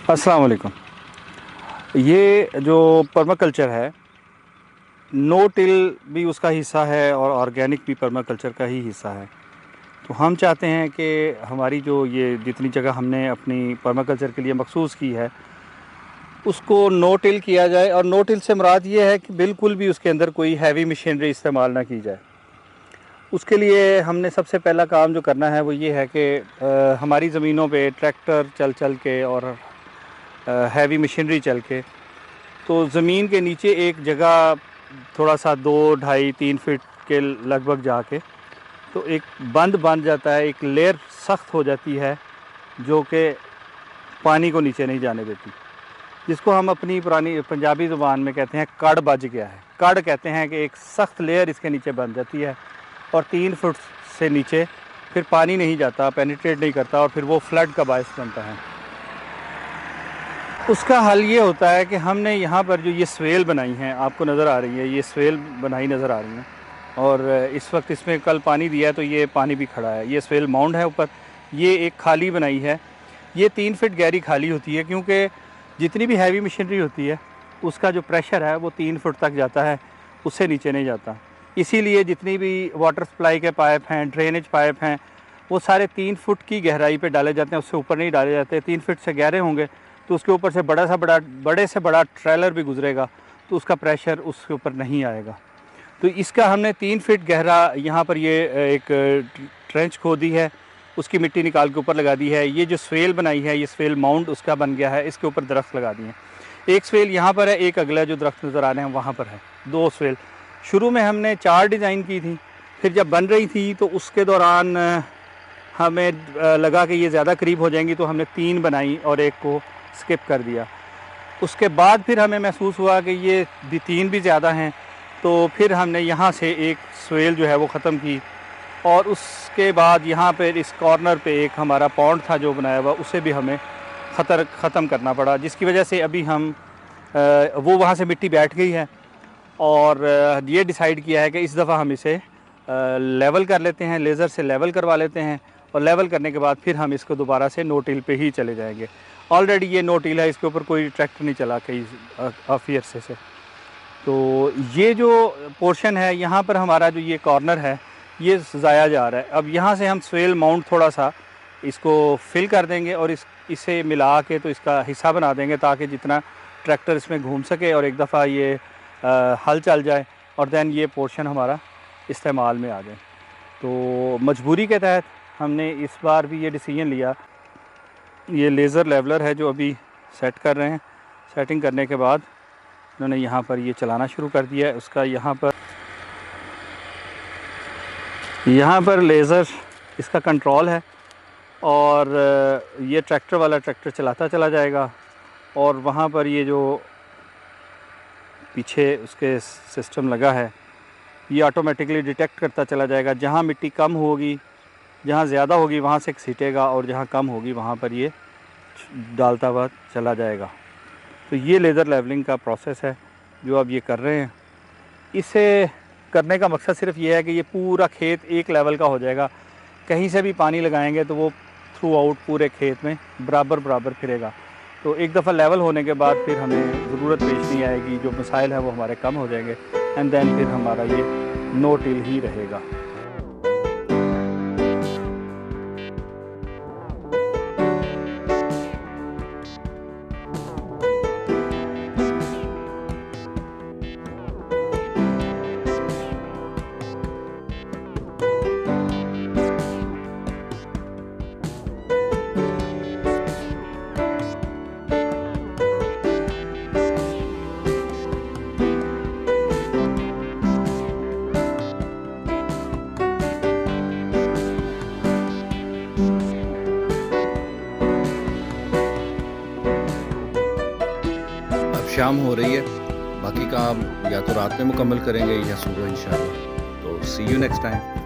अस्सलाम वालेकुम। ये जो पर्माकल्चर है, नो टिल भी उसका हिस्सा है और ऑर्गेनिक भी पर्माकल्चर का ही हिस्सा है। तो हम चाहते हैं कि हमारी जो ये जितनी जगह हमने अपनी पर्माकल्चर के लिए मखसूस की है उसको नो टिल किया जाए। और नो टिल से मुराद ये है कि बिल्कुल भी उसके अंदर कोई हैवी मशीनरी इस्तेमाल ना की जाए। उसके लिए हमने सबसे पहला काम जो करना है वो ये है कि हमारी ज़मीनों पे ट्रैक्टर चल चल के और हैवी मशीनरी चल के तो ज़मीन के नीचे एक जगह थोड़ा सा 2, 2.5, 3 फीट के लगभग जाके तो एक बंद बन जाता है, एक लेयर सख्त हो जाती है जो कि पानी को नीचे नहीं जाने देती, जिसको हम अपनी पुरानी पंजाबी ज़ुबान में कहते हैं कड़ बज गया है। कड़ कहते हैं कि एक सख्त लेयर इसके नीचे बन जाती है और 3 फुट से नीचे फिर पानी नहीं जाता, पेनिट्रेट नहीं करता और फिर वो फ्लड का बायस बनता है। उसका हल ये होता है कि हमने यहाँ पर जो ये स्वेल बनाई हैं, आपको नज़र आ रही है, ये स्वेल बनाई नज़र आ रही हैं और इस वक्त इसमें कल पानी दिया है तो ये पानी भी खड़ा है। ये स्वेल माउंड है ऊपर, ये एक खाली बनाई है। ये 3 फीट गहरी खाली होती है क्योंकि जितनी भी हैवी मशीनरी होती है उसका जो प्रेशर है वो 3 फुट तक जाता है, उससे नीचे नहीं जाता। इसीलिए जितनी भी वाटर सप्लाई के पाइप हैं, ड्रेनेज पाइप हैं, वो सारे 3 फुट की गहराई पे डाले जाते हैं, उससे ऊपर नहीं डाले जाते। 3 फीट से गहरे होंगे तो उसके ऊपर से बड़े से बड़ा ट्रेलर भी गुजरेगा तो उसका प्रेशर उसके ऊपर नहीं आएगा। तो इसका हमने 3 फीट गहरा यहाँ पर ये एक ट्रेंच खोदी है, उसकी मिट्टी निकाल के ऊपर लगा दी है। ये जो स्वेल बनाई है, ये स्वेल माउंट उसका बन गया है, इसके ऊपर दरख्त लगा दिए हैं। एक स्वेल यहाँ पर है, एक अगला जो दरख्त नज़र आ रहे हैं वहाँ पर है, 2 स्वेल। शुरू में हमने 4 डिज़ाइन की थी, फिर जब बन रही थी तो उसके दौरान हमें लगा कि ये ज़्यादा करीब हो जाएंगी तो हमने 3 बनाई और एक को स्किप कर दिया। उसके बाद फिर हमें महसूस हुआ कि ये 3 भी ज़्यादा हैं, तो फिर हमने यहाँ से एक स्वेल जो है वो ख़त्म की और उसके बाद यहाँ पर इस कॉर्नर पे एक हमारा पॉन्ड था जो बनाया हुआ, उसे भी हमें ख़त्म करना पड़ा, जिसकी वजह से अभी हम वो वहाँ से मिट्टी बैठ गई है और ये डिसाइड किया है कि इस दफ़ा हम इसे लेवल कर लेते हैं, लेज़र से लेवल करवा लेते हैं और लेवल करने के बाद फिर हम इसको दोबारा से नो टिल पे ही चले जाएंगे। ऑलरेडी ये नो टिल है, इसके ऊपर कोई ट्रैक्टर नहीं चला कई काफ़ी अरसे से। तो ये जो पोर्शन है यहाँ पर हमारा जो ये कॉर्नर है ये ज़ाया जा रहा है। अब यहाँ से हम स्वेल माउंट थोड़ा सा इसको फिल कर देंगे और इसे मिला के तो इसका हिस्सा बना देंगे ताकि जितना ट्रैक्टर इसमें घूम सके और एक दफ़ा ये हल चल जाए और दैन ये पोर्शन हमारा इस्तेमाल में आ जाए। तो मजबूरी के तहत हमने इस बार भी ये डिसीजन लिया। ये लेज़र लेवलर है जो अभी सेट कर रहे हैं। सेटिंग करने के बाद उन्होंने यहाँ पर ये चलाना शुरू कर दिया है। उसका यहाँ पर लेज़र इसका कंट्रोल है और ये ट्रैक्टर वाला ट्रैक्टर चलाता चला जाएगा और वहाँ पर ये जो पीछे उसके सिस्टम लगा है ये ऑटोमेटिकली डिटेक्ट करता चला जाएगा। जहाँ मिट्टी कम होगी, जहाँ ज़्यादा होगी वहाँ से सीटेगा और जहाँ कम होगी वहाँ पर ये डालता हुआ चला जाएगा। तो ये लेज़र लेवलिंग का प्रोसेस है जो अब ये कर रहे हैं। इसे करने का मकसद सिर्फ ये है कि ये पूरा खेत एक लेवल का हो जाएगा। कहीं से भी पानी लगाएंगे तो वो थ्रू आउट पूरे खेत में बराबर फिरेगा। तो एक दफ़ा लेवल होने के बाद फिर हमें ज़रूरत पेश नहीं आएगी, जो मसाइल है वो हमारे कम हो जाएंगे एंड देन फिर हमारा ये नो टिल ही रहेगा। शाम हो रही है, बाकी काम या तो रात में मुकम्मल करेंगे या सुबह इंशाल्लाह। तो सी यू नेक्स्ट टाइम।